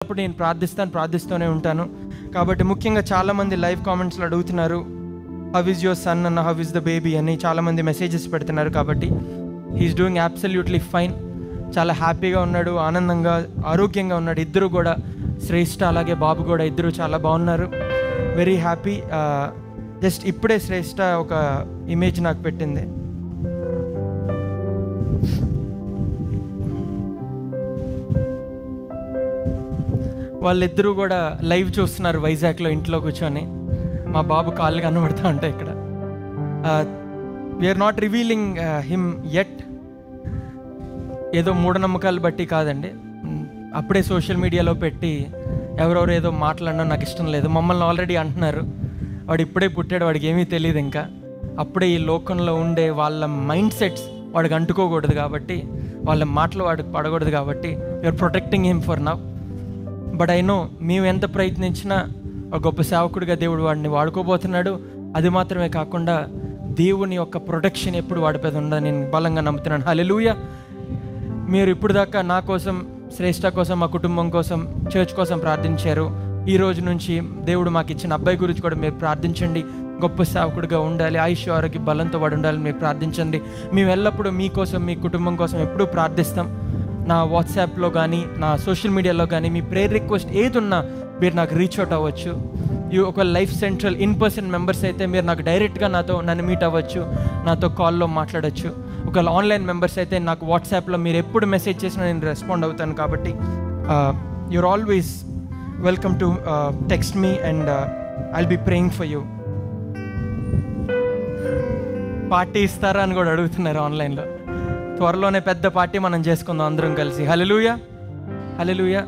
అప్పుడు నేను ప్రార్థిస్తూనే ఉంటాను. కాబట్టి ముఖ్యంగా చాలామంది లైవ్ కామెంట్స్లో అడుగుతున్నారు, హౌ ఈజ్ యువర్ సన్ అన్న, హౌ ఈజ్ ద బేబీ అని చాలామంది మెసేజెస్ పెడుతున్నారు. కాబట్టి హీఈస్ డూయింగ్ అబ్సల్యూట్లీ ఫైన్. చాలా హ్యాపీగా ఉన్నాడు, ఆనందంగా, ఆరోగ్యంగా ఉన్నాడు. ఇద్దరు కూడా, శ్రేష్ఠ అలాగే బాబు కూడా ఇద్దరు చాలా బాగున్నారు. Very happy. జస్ట్ ఇప్పుడే శ్రేష్ఠ ఒక ఇమేజ్ నాకు పెట్టింది. వాళ్ళిద్దరూ కూడా లైవ్ చూస్తున్నారు వైజాగ్లో ఇంట్లో కూర్చొని. మా బాబు కాళ్ళు కనబడుతూ ఉంటాయి ఇక్కడ. We're not revealing him yet. ఏదో మూఢనమ్మకాలు బట్టి కాదండి, అప్పుడే సోషల్ మీడియాలో పెట్టి ఎవరెవరు ఏదో మాట్లాడడం నాకు ఇష్టం లేదు. మమ్మల్ని ఆల్రెడీ అంటున్నారు, వాడు ఇప్పుడే పుట్టాడు, వాడికి ఏమీ తెలియదు ఇంకా, అప్పుడే ఈ లోకంలో ఉండే వాళ్ళ మైండ్ సెట్స్ వాడికి అంటుకోకూడదు కాబట్టి, వాళ్ళ మాటలు వాడికి పడకూడదు కాబట్టి we're protecting him for now. But I know మేము ఎంత ప్రయత్నించినా ఒక గొప్ప సేవకుడిగా దేవుడు వాడిని వాడుకోబోతున్నాడు. అది మాత్రమే కాకుండా దేవుని యొక్క ప్రొటెక్షన్ ఎప్పుడు వాడిపై ఉందని నేను బలంగా నమ్ముతున్నాను. హల్లెలూయా. మీరు ఇప్పుడు దాకా నా కోసం, శ్రేష్ఠ కోసం, మా కుటుంబం కోసం, చర్చ్ కోసం ప్రార్థించారు. ఈ రోజు నుంచి దేవుడు మాకు ఇచ్చిన అబ్బాయి గురించి కూడా మీరు ప్రార్థించండి. గొప్ప సేవకుడిగా ఉండాలి, ఆయుష్ ఆరోగ్య బలంతో వాడు ఉండాలని మీరు ప్రార్థించండి. మేము ఎల్లప్పుడూ మీకోసం, మీ కుటుంబం కోసం ఎప్పుడూ ప్రార్థిస్తాం. నా వాట్సాప్లో కానీ, నా సోషల్ మీడియాలో కానీ మీ ప్రేయర్ రిక్వెస్ట్ ఏది ఉన్నా మీరు నాకు రీచ్ అవుట్ అవ్వచ్చు. ఒక లైఫ్ సెంట్రల్ ఇన్-పర్సన్ మెంబర్స్ అయితే మీరు నాకు డైరెక్ట్గా నన్ను మీట్ అవ్వచ్చు, నాతో కాల్లో మాట్లాడచ్చు. ఒకవేళ ఆన్లైన్ మెంబర్స్ అయితే నాకు వాట్సాప్లో మీరు ఎప్పుడు మెసేజ్ చేసినా నేను రెస్పాండ్ అవుతాను. కాబట్టి you're always welcome to text me and I'll be praying for you. Party ఇస్తారా అని కూడా అడుగుతున్నారు ఆన్లైన్లో. త్వరలోనే పెద్ద పార్టీ మనం చేసుకుందాం అందరం కలిసి. హల్లెలూయా, హల్లెలూయా.